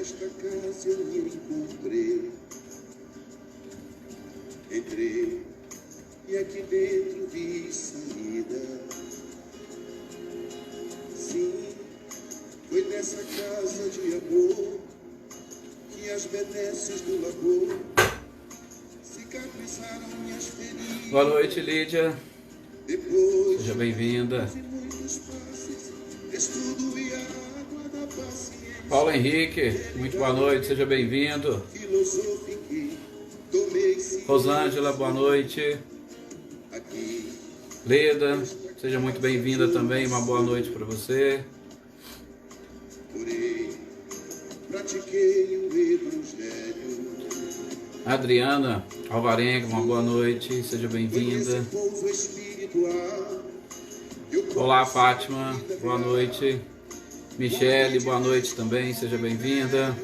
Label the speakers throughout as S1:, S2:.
S1: Nesta casa eu me encontrei, entrei e aqui dentro vi saída. Sim, foi nessa casa de amor que as benesses do labor cicatrizaram minhas feridas.
S2: Boa noite, Lídia.
S1: Depois
S2: seja bem-vinda. Paulo Henrique, muito boa noite, seja bem-vindo. Rosângela, boa noite. Leda, seja muito bem-vinda também, uma boa noite para você. Adriana Alvarenga, uma boa noite, seja bem-vinda. Olá, Fátima, boa noite. Michele, boa noite também, seja bem-vinda.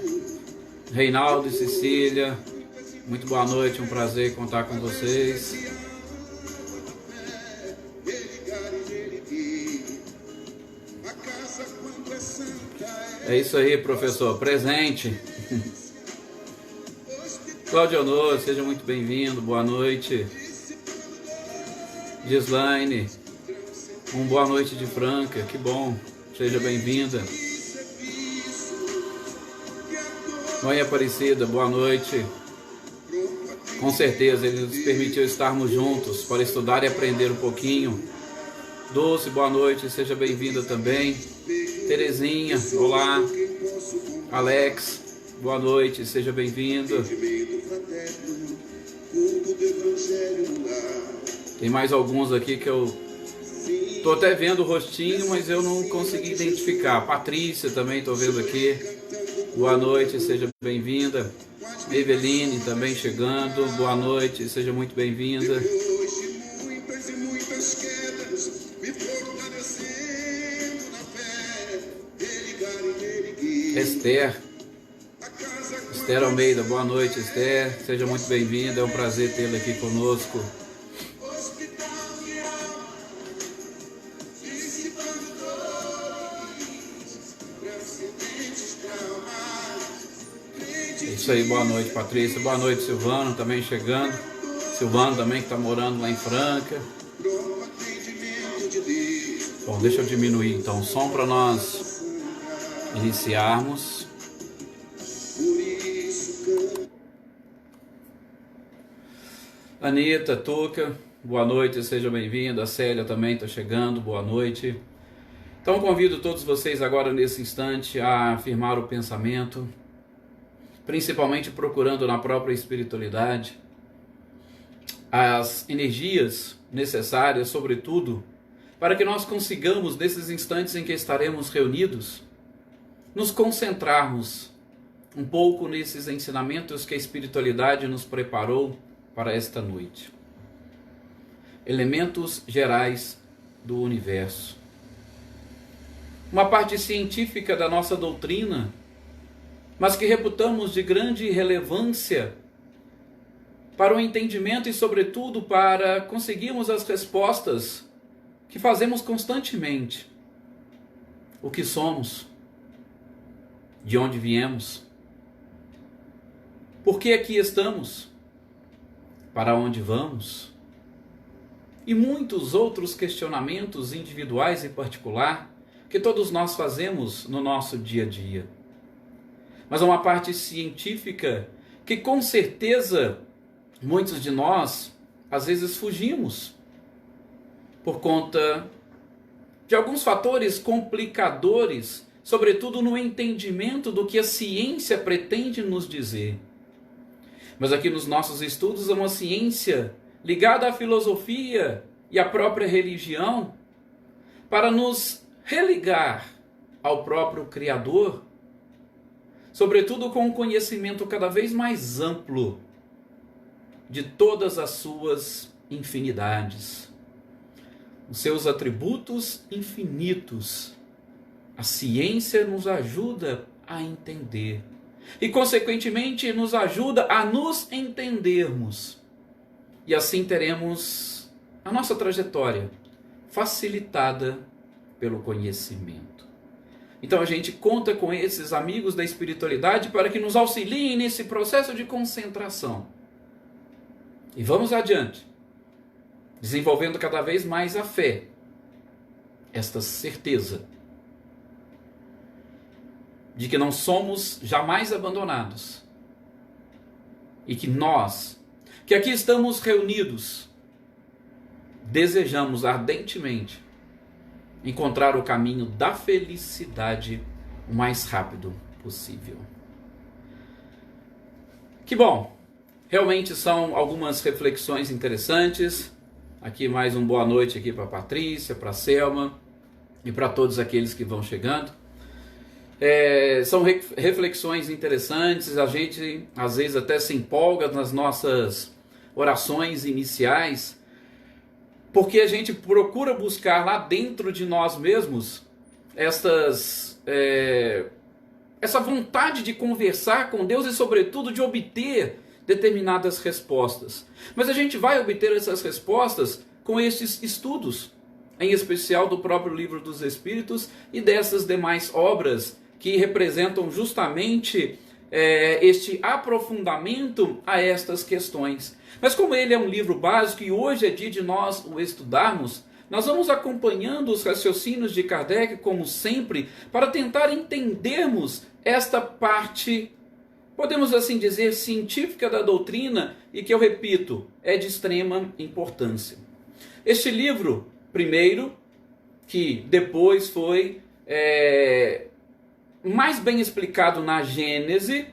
S2: Reinaldo e Cecília, muito boa noite, um prazer contar com vocês. É isso aí, professor, presente. Cláudio Honor, seja muito bem-vindo, boa noite. Gislaine, boa noite de Franca, que bom, seja bem-vinda. Mãe Aparecida, boa noite. Com certeza, Ele nos permitiu estarmos juntos para estudar e aprender um pouquinho. Dulce, boa noite, seja bem-vinda também. Terezinha, olá. Alex, boa noite, seja bem-vindo. Tem mais alguns aqui que eu tô até vendo o rostinho, mas eu não consegui identificar. Patrícia também estou vendo aqui. Boa noite, seja bem-vinda. Eveline também chegando. Boa noite, seja muito bem-vinda. Esther Almeida, boa noite, Esther. Seja muito bem-vinda, é um prazer tê-la aqui conosco. Isso aí, boa noite, Patrícia. Boa noite, Silvano, também chegando. Silvano também que está morando lá em Franca. Bom, deixa eu diminuir então o som para nós iniciarmos. Anitta, Tuca, boa noite, seja bem-vinda. A Célia também está chegando, boa noite. Então convido todos vocês agora nesse instante a afirmar o pensamento, principalmente procurando na própria espiritualidade as energias necessárias, sobretudo, para que nós consigamos, nesses instantes em que estaremos reunidos, nos concentrarmos um pouco nesses ensinamentos que a espiritualidade nos preparou para esta noite. Elementos gerais do universo. Uma parte científica da nossa doutrina, mas que reputamos de grande relevância para o entendimento e, sobretudo, para conseguirmos as respostas que fazemos constantemente. O que somos? De onde viemos? Por que aqui estamos? Para onde vamos? E muitos outros questionamentos individuais e particular que todos nós fazemos no nosso dia a dia. Mas há uma parte científica que com certeza muitos de nós às vezes fugimos por conta de alguns fatores complicadores, sobretudo no entendimento do que a ciência pretende nos dizer. Mas aqui nos nossos estudos é uma ciência ligada à filosofia e à própria religião para nos religar ao próprio Criador, sobretudo com um conhecimento cada vez mais amplo de todas as suas infinidades, os seus atributos infinitos. A ciência nos ajuda a entender e, consequentemente, nos ajuda a nos entendermos. E assim teremos a nossa trajetória facilitada pelo conhecimento. Então a gente conta com esses amigos da espiritualidade para que nos auxiliem nesse processo de concentração. E vamos adiante, desenvolvendo cada vez mais a fé, esta certeza de que não somos jamais abandonados e que nós, que aqui estamos reunidos, desejamos ardentemente encontrar o caminho da felicidade o mais rápido possível. Que bom! Realmente são algumas reflexões interessantes. Aqui mais uma boa noite aqui para a Patrícia, para a Selma e para todos aqueles que vão chegando. São reflexões interessantes. A gente às vezes até se empolga nas nossas orações iniciais, porque a gente procura buscar lá dentro de nós mesmos essa vontade de conversar com Deus e, sobretudo, de obter determinadas respostas. Mas a gente vai obter essas respostas com esses estudos, em especial do próprio Livro dos Espíritos e dessas demais obras que representam justamente este aprofundamento a estas questões. Mas como ele é um livro básico e hoje é dia de nós o estudarmos, nós vamos acompanhando os raciocínios de Kardec, como sempre, para tentar entendermos esta parte, podemos assim dizer, científica da doutrina e que, eu repito, é de extrema importância. Este livro, primeiro, que depois foi mais bem explicado na Gênese,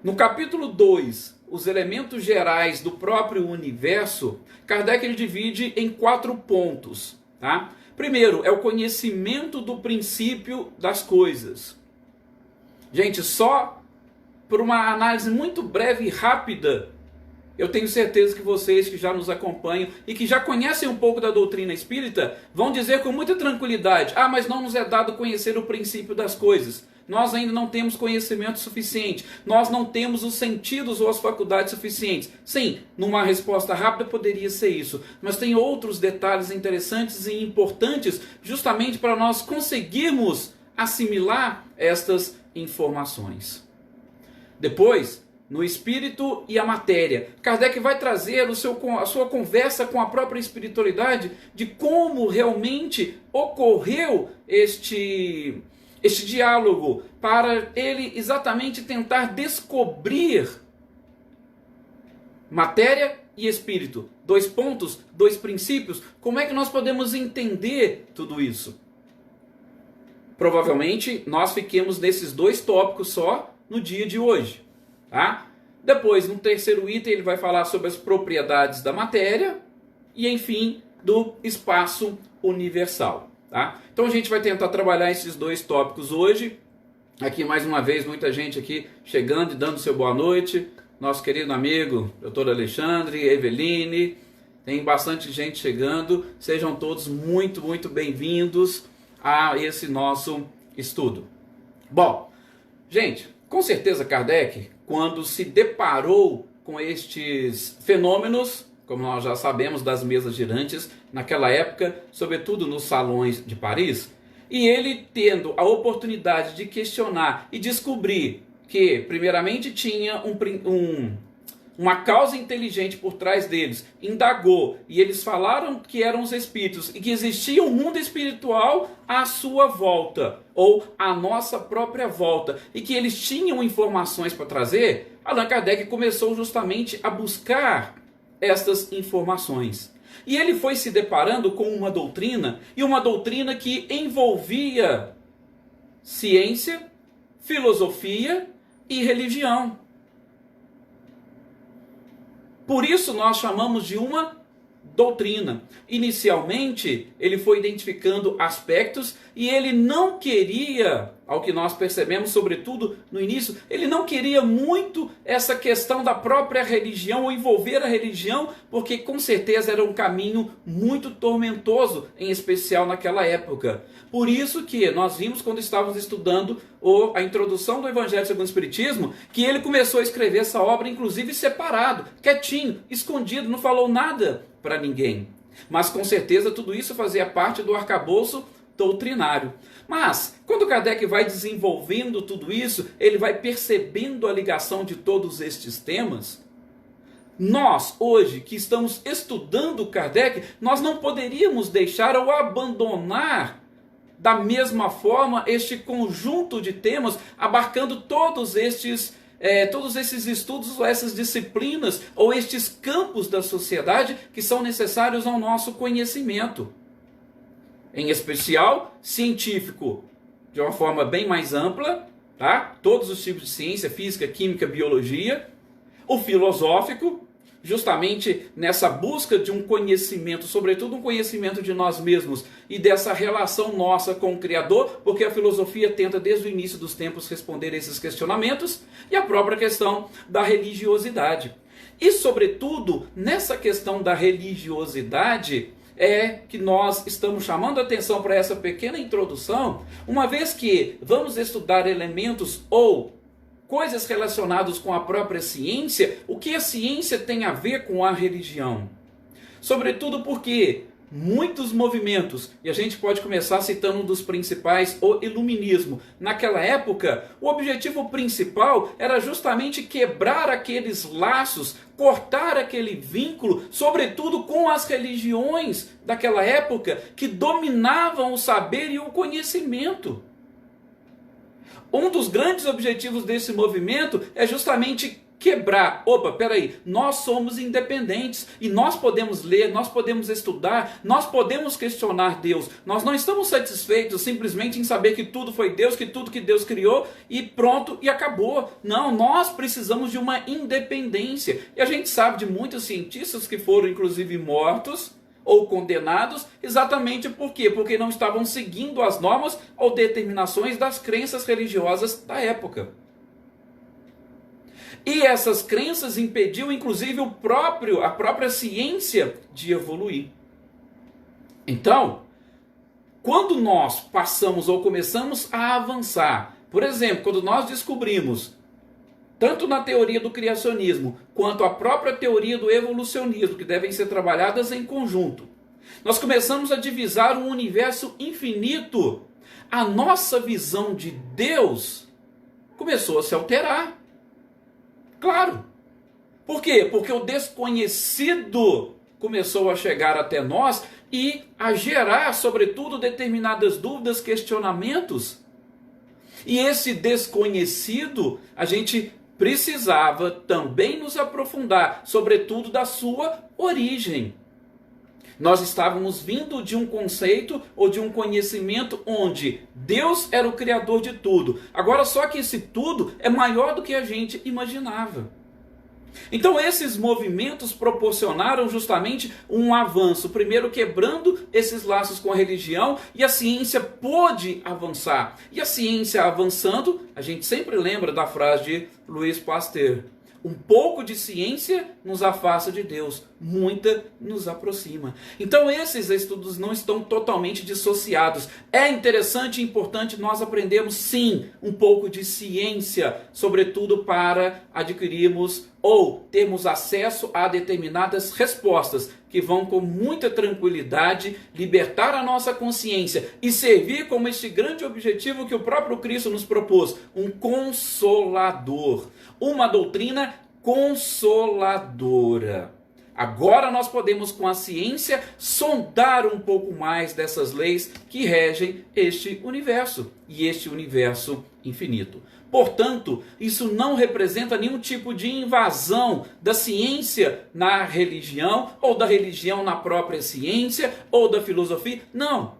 S2: no capítulo 2, os elementos gerais do próprio universo, Kardec ele divide em 4 pontos. Tá? Primeiro, é o conhecimento do princípio das coisas. Gente, só por uma análise muito breve e rápida, eu tenho certeza que vocês que já nos acompanham e que já conhecem um pouco da doutrina espírita, vão dizer com muita tranquilidade: ah, mas não nos é dado conhecer o princípio das coisas. Nós ainda não temos conhecimento suficiente, nós não temos os sentidos ou as faculdades suficientes. Sim, numa resposta rápida poderia ser isso, mas tem outros detalhes interessantes e importantes justamente para nós conseguirmos assimilar estas informações. Depois, no espírito e a matéria, Kardec vai trazer a sua conversa com a própria espiritualidade de como realmente ocorreu este diálogo, para ele exatamente tentar descobrir matéria e espírito. 2 pontos, 2 princípios. Como é que nós podemos entender tudo isso? Provavelmente nós fiquemos nesses 2 tópicos só no dia de hoje. Tá? Depois, no terceiro item, ele vai falar sobre as propriedades da matéria e, enfim, do espaço universal. Tá? Então a gente vai tentar trabalhar esses 2 tópicos hoje. Aqui mais uma vez, muita gente aqui chegando e dando seu boa noite. Nosso querido amigo, Dr. Alexandre, Eveline, tem bastante gente chegando. Sejam todos muito, muito bem-vindos a esse nosso estudo. Bom, gente, com certeza Kardec, quando se deparou com estes fenômenos, como nós já sabemos das mesas girantes, naquela época, sobretudo nos salões de Paris, e ele tendo a oportunidade de questionar e descobrir que, primeiramente, tinha uma causa inteligente por trás deles, indagou, e eles falaram que eram os espíritos, e que existia um mundo espiritual à sua volta, ou à nossa própria volta, e que eles tinham informações para trazer. Allan Kardec começou justamente a buscar estas informações. E ele foi se deparando com uma doutrina, e uma doutrina que envolvia ciência, filosofia e religião. Por isso nós chamamos de uma doutrina. Inicialmente, ele foi identificando aspectos e ele não queria, ao que nós percebemos, sobretudo no início, ele não queria muito essa questão da própria religião ou envolver a religião, porque com certeza era um caminho muito tormentoso, em especial naquela época. Por isso que nós vimos quando estávamos estudando a introdução do Evangelho segundo o Espiritismo, que ele começou a escrever essa obra, inclusive separado, quietinho, escondido, não falou nada para ninguém. Mas com certeza tudo isso fazia parte do arcabouço doutrinário. Mas, quando Kardec vai desenvolvendo tudo isso, ele vai percebendo a ligação de todos estes temas. Nós, hoje, que estamos estudando Kardec, nós não poderíamos deixar ou abandonar da mesma forma este conjunto de temas, abarcando todos esses estudos, ou essas disciplinas, ou estes campos da sociedade que são necessários ao nosso conhecimento. Em especial, científico, de uma forma bem mais ampla, tá? Todos os tipos de ciência, física, química, biologia. O filosófico, justamente nessa busca de um conhecimento, sobretudo um conhecimento de nós mesmos e dessa relação nossa com o Criador, porque a filosofia tenta desde o início dos tempos responder esses questionamentos, e a própria questão da religiosidade. E sobretudo, nessa questão da religiosidade, é que nós estamos chamando a atenção para essa pequena introdução, uma vez que vamos estudar elementos ou coisas relacionadas com a própria ciência, o que a ciência tem a ver com a religião. Sobretudo porque muitos movimentos, e a gente pode começar citando um dos principais, o iluminismo. Naquela época, o objetivo principal era justamente quebrar aqueles laços, cortar aquele vínculo, sobretudo com as religiões daquela época, que dominavam o saber e o conhecimento. Um dos grandes objetivos desse movimento é justamente quebrar. Opa, peraí, nós somos independentes e nós podemos ler, nós podemos estudar, nós podemos questionar Deus. Nós não estamos satisfeitos simplesmente em saber que tudo foi Deus, que tudo que Deus criou e pronto e acabou. Não, nós precisamos de uma independência. E a gente sabe de muitos cientistas que foram inclusive mortos ou condenados, exatamente por quê? Porque não estavam seguindo as normas ou determinações das crenças religiosas da época. E essas crenças impediam inclusive a própria ciência de evoluir. Então, quando nós passamos ou começamos a avançar, por exemplo, quando nós descobrimos tanto na teoria do criacionismo, quanto a própria teoria do evolucionismo, que devem ser trabalhadas em conjunto, nós começamos a divisar um universo infinito. A nossa visão de Deus começou a se alterar. Claro. Por quê? Porque o desconhecido começou a chegar até nós e a gerar, sobretudo, determinadas dúvidas, questionamentos. E esse desconhecido, a gente precisava também nos aprofundar, sobretudo da sua origem. Nós estávamos vindo de um conceito ou de um conhecimento onde Deus era o criador de tudo. Agora, só que esse tudo é maior do que a gente imaginava. Então esses movimentos proporcionaram justamente um avanço, primeiro quebrando esses laços com a religião, e a ciência pôde avançar. E a ciência avançando, a gente sempre lembra da frase de Louis Pasteur: um pouco de ciência nos afasta de Deus, muita nos aproxima. Então esses estudos não estão totalmente dissociados. É interessante e importante nós aprendermos sim um pouco de ciência, sobretudo para adquirirmos ou termos acesso a determinadas respostas que vão com muita tranquilidade libertar a nossa consciência e servir como este grande objetivo que o próprio Cristo nos propôs, um consolador, uma doutrina consoladora. Agora nós podemos, com a ciência, sondar um pouco mais dessas leis que regem este universo e este universo infinito. Portanto, isso não representa nenhum tipo de invasão da ciência na religião, ou da religião na própria ciência, ou da filosofia. Não.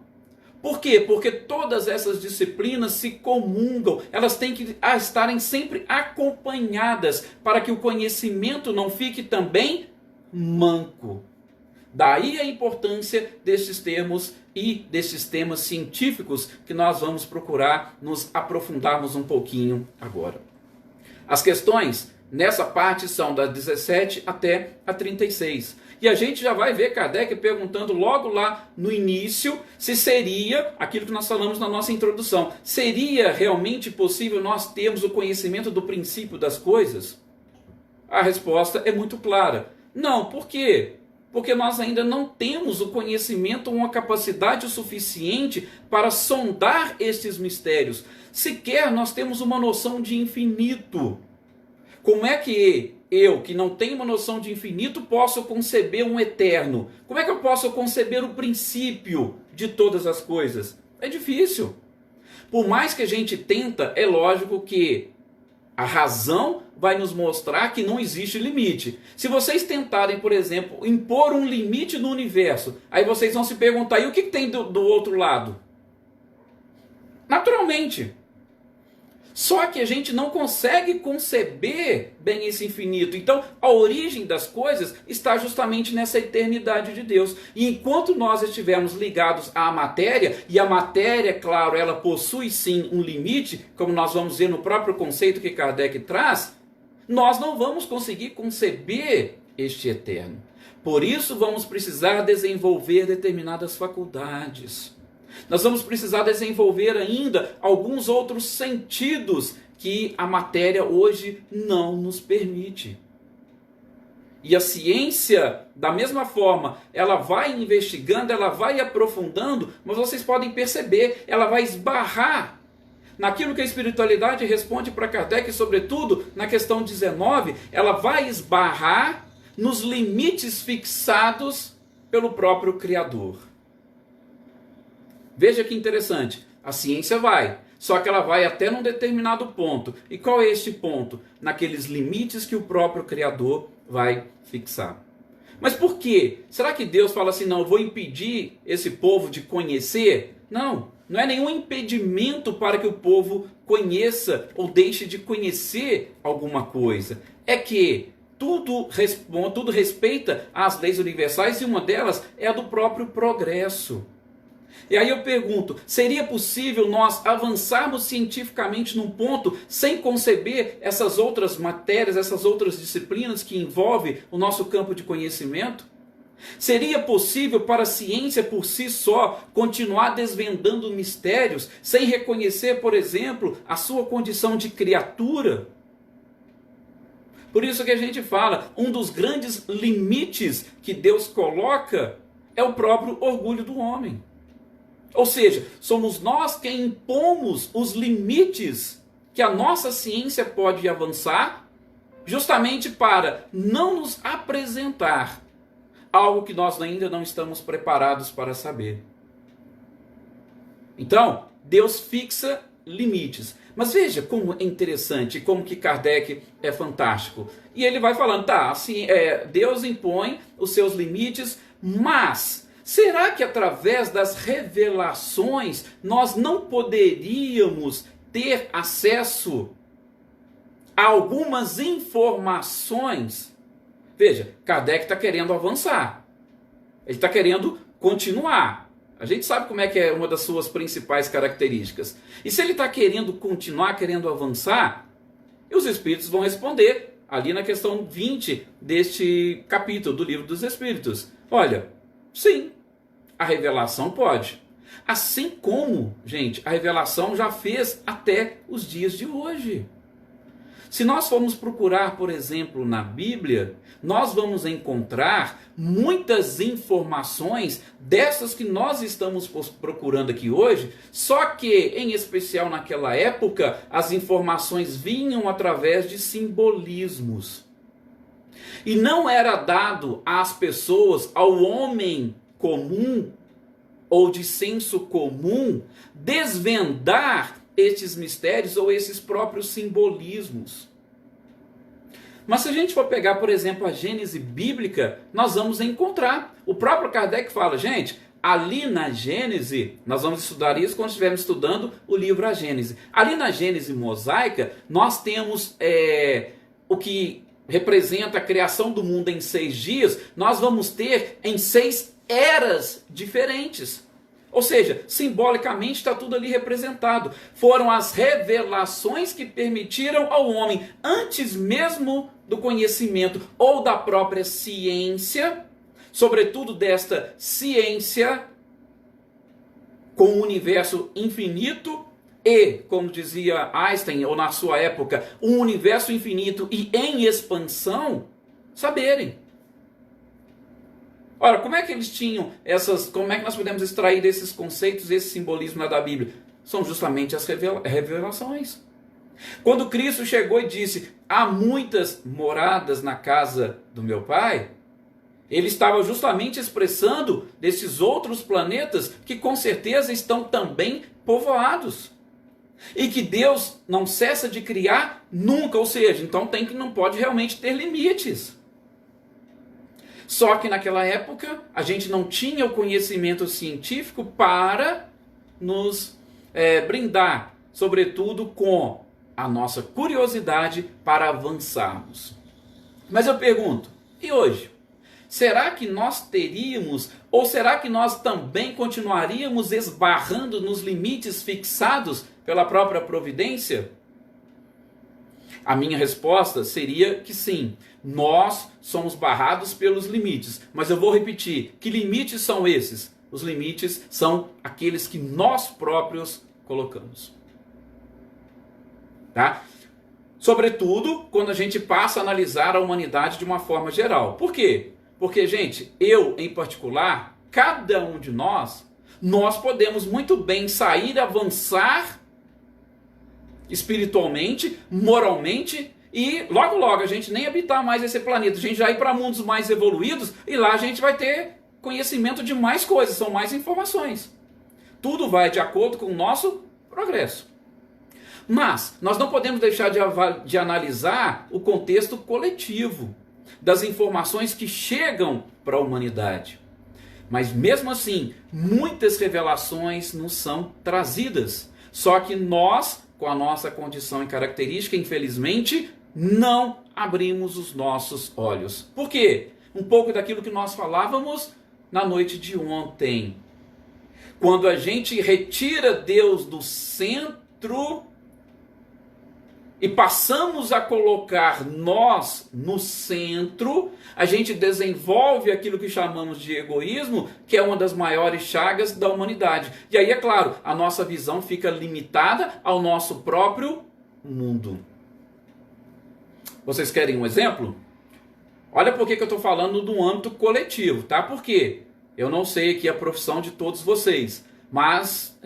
S2: Por quê? Porque todas essas disciplinas se comungam, elas têm que estarem sempre acompanhadas para que o conhecimento não fique também manco. Daí a importância destes termos e destes temas científicos que nós vamos procurar nos aprofundarmos um pouquinho agora. As questões nessa parte são das 17 até a 36. E a gente já vai ver Kardec perguntando logo lá no início se seria aquilo que nós falamos na nossa introdução. Seria realmente possível nós termos o conhecimento do princípio das coisas? A resposta é muito clara. Não, por quê? porque nós ainda não temos o conhecimento ou uma capacidade o suficiente para sondar estes mistérios. Sequer nós temos uma noção de infinito. Como é que eu, que não tenho uma noção de infinito, posso conceber um eterno? Como é que eu posso conceber o princípio de todas as coisas? É difícil. Por mais que a gente tenta, é lógico que a razão vai nos mostrar que não existe limite. Se vocês tentarem, por exemplo, impor um limite no universo, aí vocês vão se perguntar, e o que tem do outro lado? Naturalmente. Só que a gente não consegue conceber bem esse infinito. Então, a origem das coisas está justamente nessa eternidade de Deus. E enquanto nós estivermos ligados à matéria, e a matéria, claro, ela possui sim um limite, como nós vamos ver no próprio conceito que Kardec traz, nós não vamos conseguir conceber este eterno. Por isso, vamos precisar desenvolver determinadas faculdades. Nós vamos precisar desenvolver ainda alguns outros sentidos que a matéria hoje não nos permite. E a ciência, da mesma forma, ela vai investigando, ela vai aprofundando, mas vocês podem perceber, ela vai esbarrar naquilo que a espiritualidade responde para Kardec, sobretudo na questão 19, ela vai esbarrar nos limites fixados pelo próprio Criador. Veja que interessante, a ciência vai, só que ela vai até num determinado ponto. E qual é este ponto? Naqueles limites que o próprio Criador vai fixar. Mas por quê? Será que Deus fala assim, não, eu vou impedir esse povo de conhecer? Não, não é nenhum impedimento para que o povo conheça ou deixe de conhecer alguma coisa. É que tudo respeita às leis universais e uma delas é a do próprio progresso. E aí eu pergunto, seria possível nós avançarmos cientificamente num ponto sem conceber essas outras matérias, essas outras disciplinas que envolvem o nosso campo de conhecimento? Seria possível para a ciência por si só continuar desvendando mistérios sem reconhecer, por exemplo, a sua condição de criatura? Por isso que a gente fala, um dos grandes limites que Deus coloca é o próprio orgulho do homem. Ou seja, somos nós quem impomos os limites que a nossa ciência pode avançar, justamente para não nos apresentar algo que nós ainda não estamos preparados para saber. Então, Deus fixa limites. Mas veja como é interessante, como que Kardec é fantástico. E ele vai falando, tá, assim, Deus impõe os seus limites, mas será que através das revelações nós não poderíamos ter acesso a algumas informações? Veja, Kardec está querendo avançar. Ele está querendo continuar. A gente sabe como é que é uma das suas principais características. E se ele está querendo continuar, querendo avançar, os Espíritos vão responder ali na questão 20 deste capítulo do Livro dos Espíritos. Olha, sim, a revelação pode. Assim como, gente, a revelação já fez até os dias de hoje. Se nós formos procurar, por exemplo, na Bíblia, nós vamos encontrar muitas informações dessas que nós estamos procurando aqui hoje, só que, em especial naquela época, as informações vinham através de simbolismos. E não era dado às pessoas, ao homem comum ou de senso comum, desvendar estes mistérios ou esses próprios simbolismos. Mas se a gente for pegar, por exemplo, a Gênese bíblica, nós vamos encontrar. O próprio Kardec fala, gente, ali na Gênese, nós vamos estudar isso quando estivermos estudando o livro A Gênese. Ali na Gênese mosaica, nós temos o que representa a criação do mundo em 6 dias, nós vamos ter em 6 eras diferentes. Ou seja, simbolicamente está tudo ali representado. Foram as revelações que permitiram ao homem, antes mesmo do conhecimento ou da própria ciência, sobretudo desta ciência com o universo infinito e, como dizia Einstein, ou na sua época, um universo infinito e em expansão, saberem. Ora, como é que eles tinham como é que nós podemos extrair desses conceitos, esse simbolismo lá da Bíblia? São justamente as revelações. Quando Cristo chegou e disse, há muitas moradas na casa do meu Pai, ele estava justamente expressando desses outros planetas que com certeza estão também povoados. E que Deus não cessa de criar nunca, ou seja, então não pode realmente ter limites. Só que naquela época a gente não tinha o conhecimento científico para nos brindar, sobretudo com a nossa curiosidade para avançarmos. Mas eu pergunto, e hoje? Será que nós teríamos, ou será que nós também continuaríamos esbarrando nos limites fixados pela própria providência? A minha resposta seria que sim, nós somos barrados pelos limites. Mas eu vou repetir, que limites são esses? Os limites são aqueles que nós próprios colocamos. Tá? Sobretudo quando a gente passa a analisar a humanidade de uma forma geral. Por quê? Porque, gente, eu em particular, cada um de nós podemos muito bem sair, avançar espiritualmente, moralmente, e logo logo a gente nem habitar mais esse planeta, a gente já ir para mundos mais evoluídos, e lá a gente vai ter conhecimento de mais coisas, são mais informações. Tudo vai de acordo com o nosso progresso. Mas nós não podemos deixar de analisar o contexto coletivo das informações que chegam para a humanidade. Mas mesmo assim, muitas revelações nos são trazidas. Só que nós, com a nossa condição e característica, infelizmente, não abrimos os nossos olhos. Por quê? Um pouco daquilo que nós falávamos na noite de ontem. Quando a gente retira Deus do centro e passamos a colocar nós no centro, a gente desenvolve aquilo que chamamos de egoísmo, que é uma das maiores chagas da humanidade. E aí, é claro, a nossa visão fica limitada ao nosso próprio mundo. Vocês querem um exemplo? Olha por que eu estou falando do âmbito coletivo, tá? Por quê? Eu não sei aqui a profissão de todos vocês, mas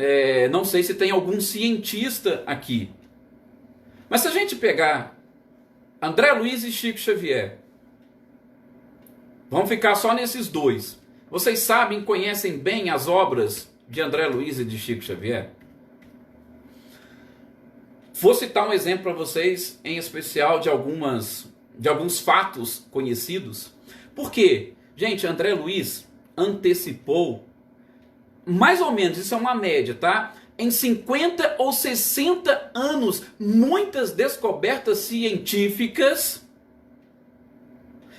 S2: não sei se tem algum cientista aqui. Mas se a gente pegar André Luiz e Chico Xavier, vamos ficar só nesses dois. Vocês sabem, conhecem bem as obras de André Luiz e de Chico Xavier? Vou citar um exemplo para vocês, em especial de alguns fatos conhecidos. Por quê? Gente, André Luiz antecipou, mais ou menos, isso é uma média, tá? Em 50 ou 60 anos, muitas descobertas científicas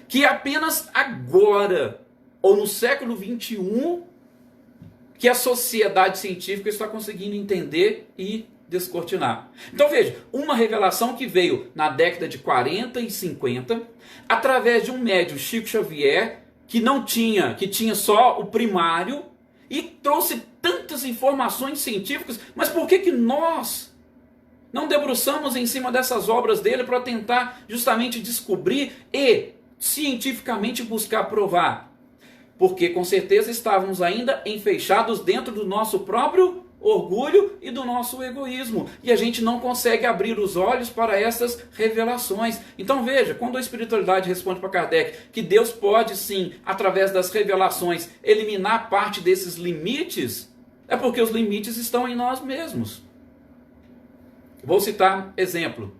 S2: que apenas agora, ou no século 21, que a sociedade científica está conseguindo entender e descortinar. Então veja, uma revelação que veio na década de 40 e 50, através de um médium, Chico Xavier, que tinha só o primário, e trouxe tantas informações científicas, mas por que nós não debruçamos em cima dessas obras dele para tentar justamente descobrir e cientificamente buscar provar? Porque com certeza estávamos ainda enfeixados dentro do nosso próprio orgulho e do nosso egoísmo, e a gente não consegue abrir os olhos para essas revelações. Então veja, quando a espiritualidade responde para Kardec que Deus pode sim, através das revelações, eliminar parte desses limites, é porque os limites estão em nós mesmos. Vou citar exemplo.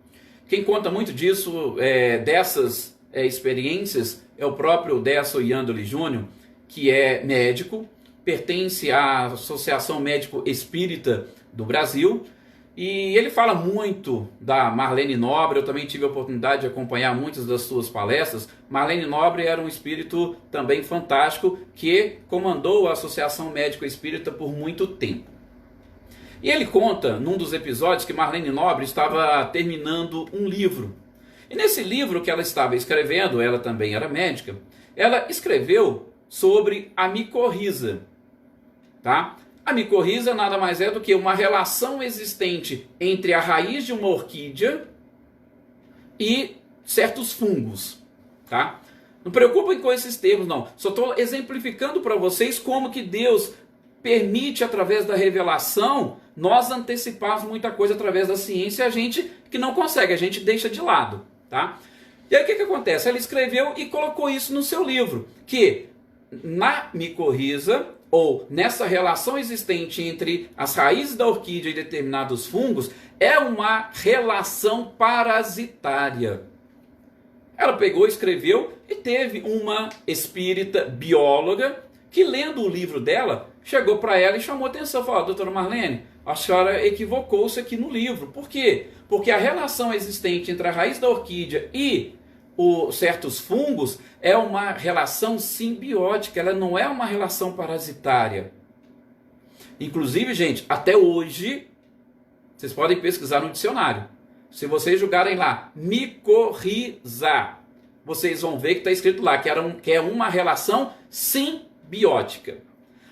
S2: Quem conta muito disso, dessas experiências, é o próprio Décio Iandoli Júnior, que é médico, pertence à Associação Médico Espírita do Brasil, e ele fala muito da Marlene Nobre. Eu também tive a oportunidade de acompanhar muitas das suas palestras. Marlene Nobre era um espírito também fantástico, que comandou a Associação Médico Espírita por muito tempo. E ele conta, num dos episódios, que Marlene Nobre estava terminando um livro. E nesse livro que ela estava escrevendo, ela também era médica, ela escreveu sobre a micorriza. Tá? A micorriza nada mais é do que uma relação existente entre a raiz de uma orquídea e certos fungos. Tá? Não preocupem com esses termos, não. Só estou exemplificando para vocês como que Deus permite, através da revelação, nós anteciparmos muita coisa através da ciência, a gente que não consegue, a gente deixa de lado, tá? E aí o que acontece? Ela escreveu e colocou isso no seu livro, que na micorriza, ou nessa relação existente entre as raízes da orquídea e determinados fungos, é uma relação parasitária. Ela pegou, escreveu e teve uma espírita bióloga que, lendo o livro dela, chegou para ela e chamou atenção. Falou: doutora Marlene, a senhora equivocou-se aqui no livro. Por quê? Porque a relação existente entre a raiz da orquídea e certos fungos é uma relação simbiótica, ela não é uma relação parasitária. Inclusive, gente, até hoje, vocês podem pesquisar no dicionário. Se vocês jogarem lá, micorriza, vocês vão ver que está escrito lá que é uma relação simbiótica.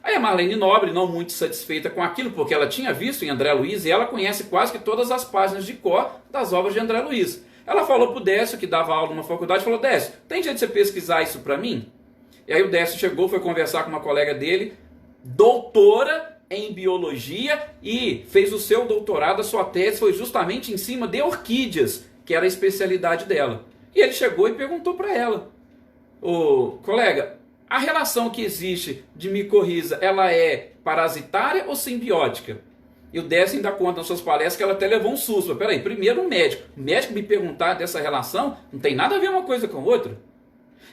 S2: Aí a Marlene Nobre, não muito satisfeita com aquilo, porque ela tinha visto em André Luiz e ela conhece quase que todas as páginas de cor das obras de André Luiz. Ela falou para o Décio, que dava aula numa faculdade, falou: Décio, tem jeito de você pesquisar isso para mim? E aí o Décio chegou, foi conversar com uma colega dele, doutora em biologia, e fez o seu doutorado, a sua tese foi justamente em cima de orquídeas, que era a especialidade dela. E ele chegou e perguntou para ela: ô colega, a relação que existe de micorriza, ela é parasitária ou simbiótica? E o Décio ainda conta nas suas palestras que ela até levou um susto. Mas peraí, primeiro o médico me perguntar dessa relação, não tem nada a ver uma coisa com a outra.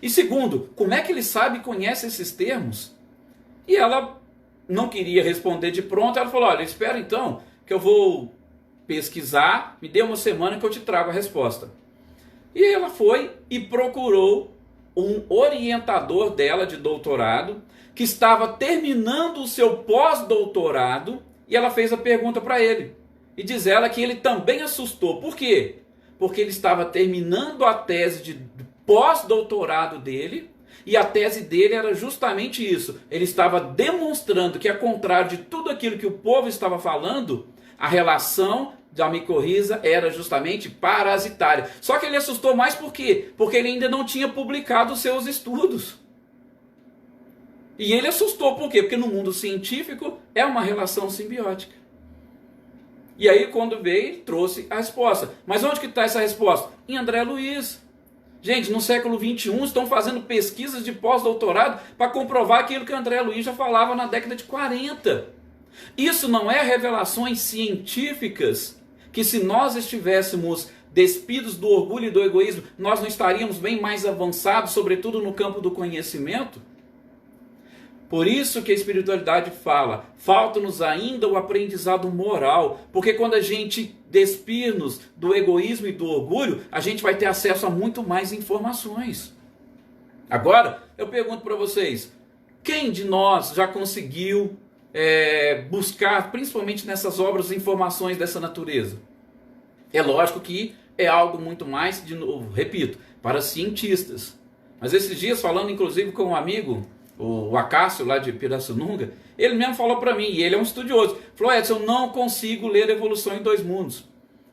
S2: E segundo, como é que ele sabe e conhece esses termos? E ela não queria responder de pronto, ela falou: olha, espera então que eu vou pesquisar, me dê uma semana que eu te trago a resposta. E ela foi e procurou um orientador dela de doutorado, que estava terminando o seu pós-doutorado, e ela fez a pergunta para ele. E diz ela que ele também assustou. Por quê? Porque ele estava terminando a tese de pós-doutorado dele, e a tese dele era justamente isso. Ele estava demonstrando que, ao contrário de tudo aquilo que o povo estava falando, a relação da micorriza era justamente parasitária. Só que ele assustou mais por quê? Porque ele ainda não tinha publicado os seus estudos. E ele assustou por quê? Porque no mundo científico é uma relação simbiótica. E aí quando veio, trouxe a resposta. Mas onde que está essa resposta? Em André Luiz. Gente, no século XXI estão fazendo pesquisas de pós-doutorado para comprovar aquilo que André Luiz já falava na década de 40. Isso não é revelações científicas que, se nós estivéssemos despidos do orgulho e do egoísmo, nós não estaríamos bem mais avançados, sobretudo no campo do conhecimento? Por isso que a espiritualidade fala, falta-nos ainda o aprendizado moral, porque quando a gente despir-nos do egoísmo e do orgulho, a gente vai ter acesso a muito mais informações. Agora, eu pergunto para vocês, quem de nós já conseguiu buscar, principalmente nessas obras, informações dessa natureza? É lógico que é algo muito mais, de novo, repito, para cientistas. Mas esses dias, falando inclusive com um amigo, o Acácio lá de Pirassununga, ele mesmo falou para mim, e ele é um estudioso, falou: Edson, eu não consigo ler Evolução em Dois Mundos.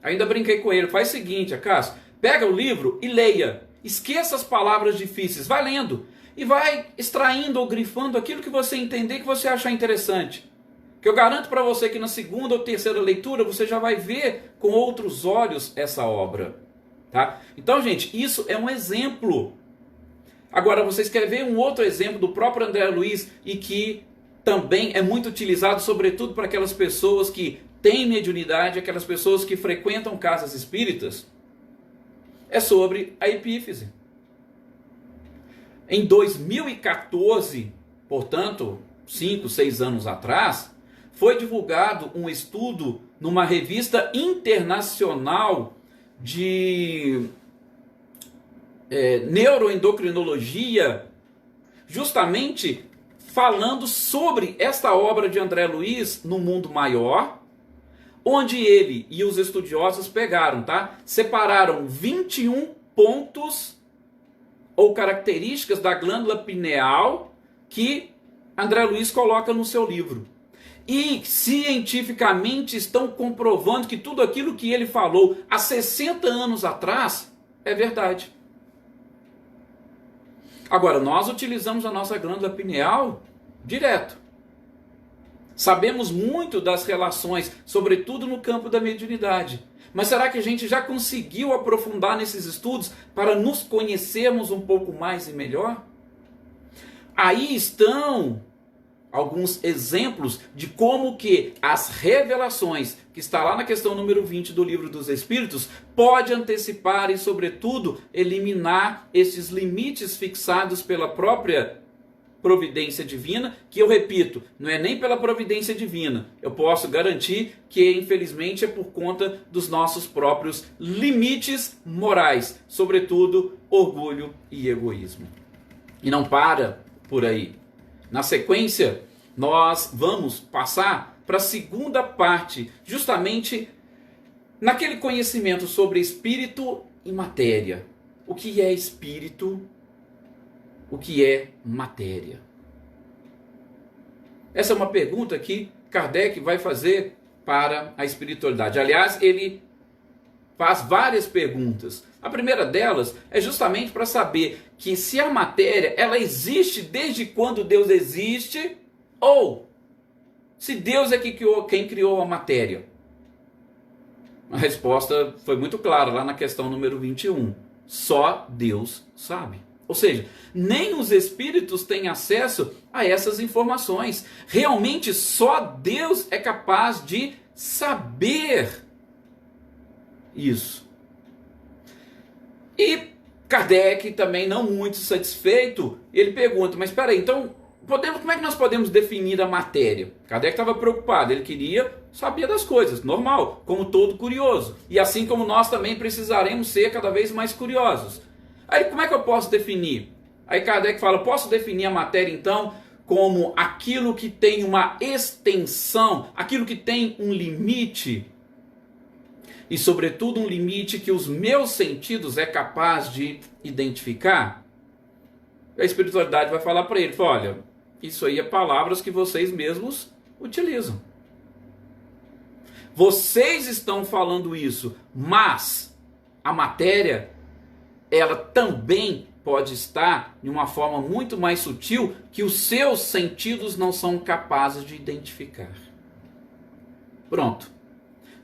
S2: Ainda brinquei com ele, faz o seguinte, Acácio, pega o livro e leia, esqueça as palavras difíceis, vai lendo, e vai extraindo ou grifando aquilo que você entender, que você achar interessante. Que eu garanto para você que na segunda ou terceira leitura você já vai ver com outros olhos essa obra. Tá? Então, gente, isso é um exemplo. Agora, vocês querem ver um outro exemplo do próprio André Luiz e que também é muito utilizado, sobretudo para aquelas pessoas que têm mediunidade, aquelas pessoas que frequentam casas espíritas? É sobre a epífise. Em 2014, portanto, 5, 6 anos atrás, foi divulgado um estudo numa revista internacional de neuroendocrinologia, justamente falando sobre esta obra de André Luiz no mundo maior, onde ele e os estudiosos pegaram, tá? Separaram 21 pontos ou características da glândula pineal que André Luiz coloca no seu livro. E cientificamente estão comprovando que tudo aquilo que ele falou há 60 anos atrás é verdade. Agora, nós utilizamos a nossa glândula pineal direto. Sabemos muito das relações, sobretudo no campo da mediunidade. Mas será que a gente já conseguiu aprofundar nesses estudos para nos conhecermos um pouco mais e melhor? Aí estão alguns exemplos de como que as revelações, que está lá na questão número 20 do Livro dos Espíritos, pode antecipar e, sobretudo, eliminar esses limites fixados pela própria providência divina, que eu repito, não é nem pela providência divina. Eu posso garantir que, infelizmente, é por conta dos nossos próprios limites morais, sobretudo orgulho e egoísmo. E não para por aí. Na sequência, nós vamos passar para a segunda parte, justamente naquele conhecimento sobre espírito e matéria. O que é espírito? O que é matéria? Essa é uma pergunta que Kardec vai fazer para a espiritualidade. Aliás, ele faz várias perguntas. A primeira delas é justamente para saber que se a matéria ela existe desde quando Deus existe, ou se Deus é quem criou a matéria. A resposta foi muito clara lá na questão número 21. Só Deus sabe. Ou seja, nem os espíritos têm acesso a essas informações. Realmente só Deus é capaz de saber isso. E Kardec, também não muito satisfeito, ele pergunta, mas espera aí, então como é que nós podemos definir a matéria? Kardec estava preocupado, ele queria saber das coisas, normal, como todo curioso. E assim como nós também precisaremos ser cada vez mais curiosos. Aí como é que eu posso definir? Aí Kardec fala, posso definir a matéria então como aquilo que tem uma extensão, aquilo que tem um limite, e sobretudo um limite que os meus sentidos é capaz de identificar? A espiritualidade vai falar para ele, olha, isso aí é palavras que vocês mesmos utilizam. Vocês estão falando isso, mas a matéria, ela também pode estar de uma forma muito mais sutil que os seus sentidos não são capazes de identificar. Pronto.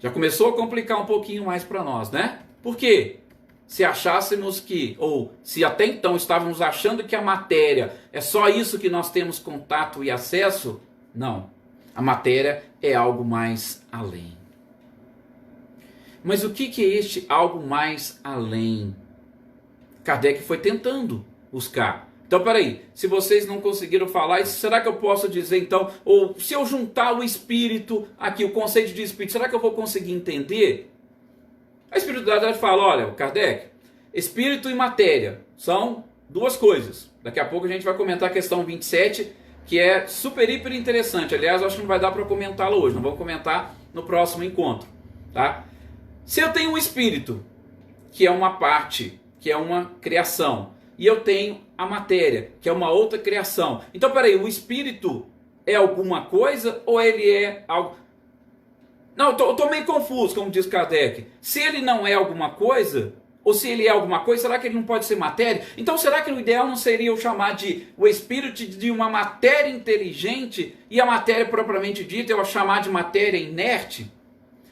S2: Já começou a complicar um pouquinho mais para nós, né? Por quê? Se achássemos que, ou se até então estávamos achando que a matéria é só isso que nós temos contato e acesso, não. A matéria é algo mais além. Mas o que é este algo mais além? Kardec foi tentando buscar. Então, peraí, se vocês não conseguiram falar isso, será que eu posso dizer então, ou se eu juntar o espírito aqui, o conceito de espírito, será que eu vou conseguir entender? A espiritualidade fala, olha, Kardec, espírito e matéria são duas coisas. Daqui a pouco a gente vai comentar a questão 27, que é super, hiper interessante. Aliás, eu acho que não vai dar para comentá-la hoje, não vamos comentar no próximo encontro. Tá? Se eu tenho um espírito, que é uma parte, que é uma criação, e eu tenho a matéria, que é uma outra criação. Então, peraí, o espírito é alguma coisa ou ele é algo... Não, eu tô meio confuso, como diz Kardec. Se ele não é alguma coisa, ou se ele é alguma coisa, será que ele não pode ser matéria? Então, será que o ideal não seria eu chamar o espírito de uma matéria inteligente e a matéria propriamente dita eu chamar de matéria inerte?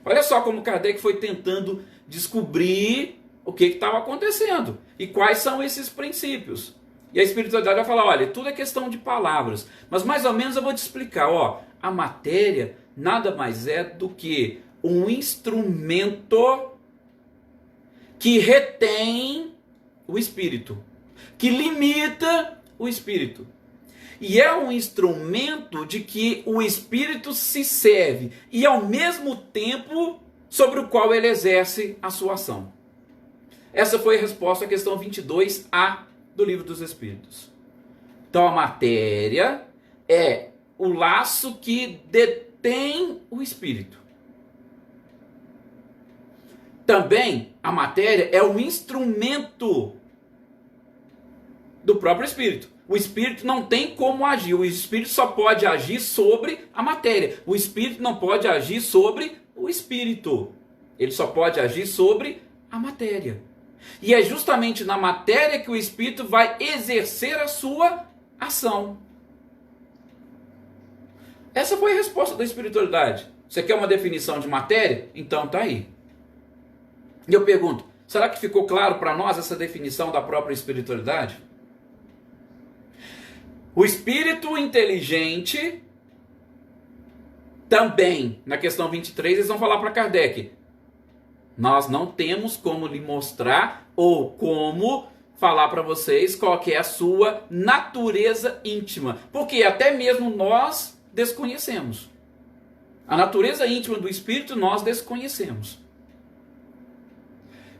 S2: Olha só como Kardec foi tentando descobrir o que estava acontecendo e quais são esses princípios. E a espiritualidade vai falar, olha, tudo é questão de palavras, mas mais ou menos eu vou te explicar, ó, a matéria nada mais é do que um instrumento que retém o espírito, que limita o espírito. E é um instrumento de que o espírito se serve e ao mesmo tempo sobre o qual ele exerce a sua ação. Essa foi a resposta à questão 22A do Livro dos Espíritos. Então a matéria é o laço que detém o espírito. Também a matéria é um instrumento do próprio espírito. O espírito não tem como agir. O espírito só pode agir sobre a matéria. O espírito não pode agir sobre o espírito. Ele só pode agir sobre a matéria. E é justamente na matéria que o Espírito vai exercer a sua ação. Essa foi a resposta da espiritualidade. Você quer uma definição de matéria? Então tá aí. E eu pergunto, será que ficou claro para nós essa definição da própria espiritualidade? O espírito inteligente, também, na questão 23, eles vão falar para Kardec: nós não temos como lhe mostrar ou como falar para vocês qual que é a sua natureza íntima, porque até mesmo nós desconhecemos. A natureza íntima do espírito nós desconhecemos.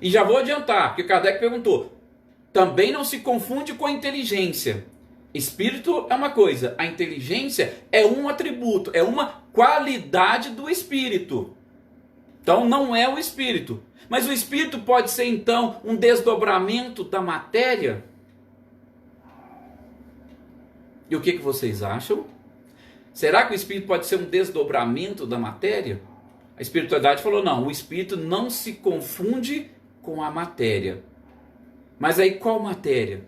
S2: E já vou adiantar, porque Kardec perguntou, também não se confunde com a inteligência. Espírito é uma coisa, a inteligência é um atributo, é uma qualidade do espírito. Então não é o espírito. Mas o espírito pode ser então um desdobramento da matéria? E o que vocês acham? Será que o espírito pode ser um desdobramento da matéria? A espiritualidade falou, não, o espírito não se confunde com a matéria. Mas aí qual matéria?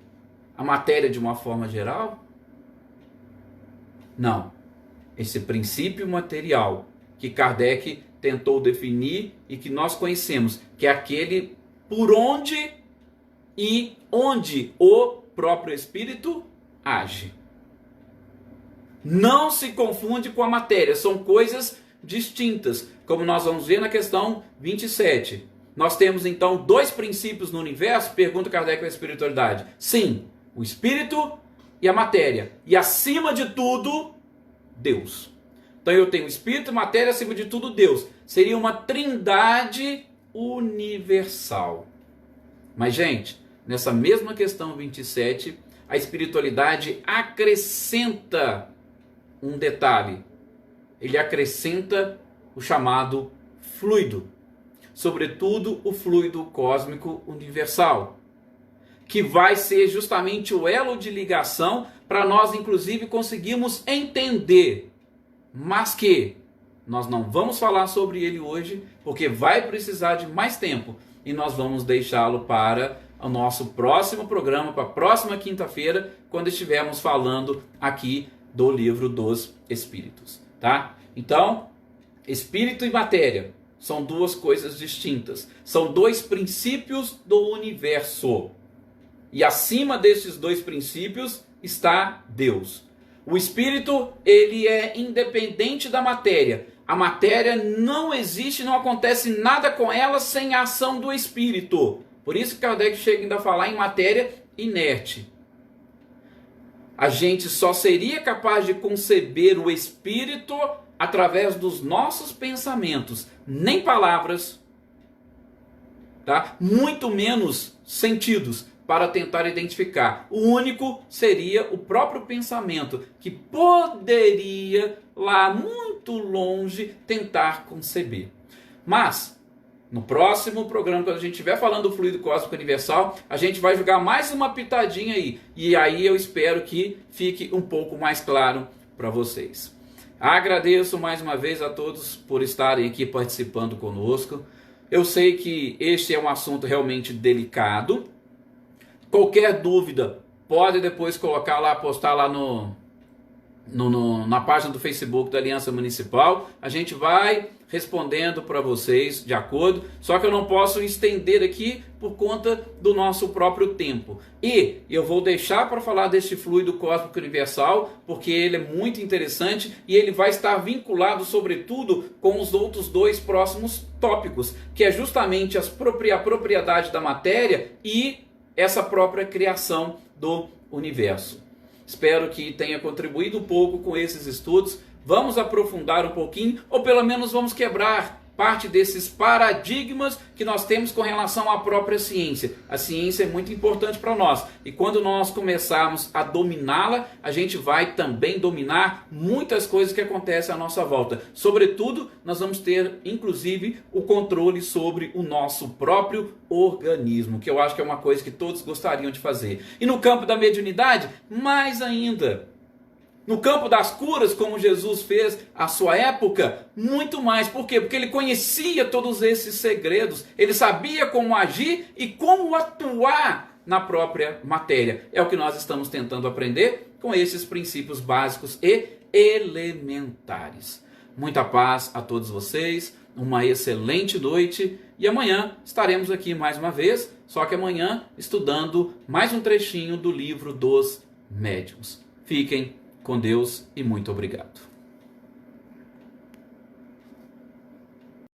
S2: A matéria de uma forma geral? Não. Esse princípio material que Kardec tentou definir e que nós conhecemos, que é aquele por onde e onde o próprio espírito age. Não se confunde com a matéria, são coisas distintas, como nós vamos ver na questão 27. Nós temos então dois princípios no universo, pergunta Kardec à espiritualidade. Sim, o espírito e a matéria. E acima de tudo, Deus. Então eu tenho espírito, matéria, acima de tudo Deus. Seria uma trindade universal. Mas gente, nessa mesma questão 27, a espiritualidade acrescenta um detalhe. Ele acrescenta o chamado fluido. Sobretudo o fluido cósmico universal, que vai ser justamente o elo de ligação para nós, inclusive, conseguirmos entender, mas que nós não vamos falar sobre ele hoje, porque vai precisar de mais tempo, e nós vamos deixá-lo para o nosso próximo programa, para a próxima quinta-feira, quando estivermos falando aqui do Livro dos Espíritos, tá? Então, espírito e matéria são duas coisas distintas, são dois princípios do universo. E acima desses dois princípios está Deus. O espírito, ele é independente da matéria. A matéria não existe, não acontece nada com ela sem a ação do espírito. Por isso que Kardec chega ainda a falar em matéria inerte. A gente só seria capaz de conceber o espírito através dos nossos pensamentos, nem palavras, tá? Muito menos sentidos, para tentar identificar. O único seria o próprio pensamento, que poderia, lá muito longe, tentar conceber. Mas, no próximo programa, quando a gente estiver falando do fluido cósmico universal, a gente vai jogar mais uma pitadinha aí. E aí eu espero que fique um pouco mais claro para vocês. Agradeço mais uma vez a todos por estarem aqui participando conosco. Eu sei que este é um assunto realmente delicado. Qualquer dúvida, pode depois colocar lá, postar lá na página do Facebook da Aliança Municipal. A gente vai respondendo para vocês de acordo. Só que eu não posso estender aqui por conta do nosso próprio tempo. E eu vou deixar para falar deste fluido cósmico universal, porque ele é muito interessante e ele vai estar vinculado, sobretudo, com os outros dois próximos tópicos, que é justamente a propriedade da matéria e essa própria criação do universo. Espero que tenha contribuído um pouco com esses estudos. Vamos aprofundar um pouquinho, ou pelo menos vamos quebrar parte desses paradigmas que nós temos com relação à própria ciência. A ciência é muito importante para nós, e quando nós começarmos a dominá-la, a gente vai também dominar muitas coisas que acontecem à nossa volta. Sobretudo, nós vamos ter, inclusive, o controle sobre o nosso próprio organismo, que eu acho que é uma coisa que todos gostariam de fazer. E no campo da mediunidade, mais ainda. No campo das curas, como Jesus fez à sua época, muito mais. Por quê? Porque ele conhecia todos esses segredos. Ele sabia como agir e como atuar na própria matéria. É o que nós estamos tentando aprender com esses princípios básicos e elementares. Muita paz a todos vocês, uma excelente noite e amanhã estaremos aqui mais uma vez, só que amanhã estudando mais um trechinho do livro dos Médiuns. Fiquem com Deus e muito obrigado.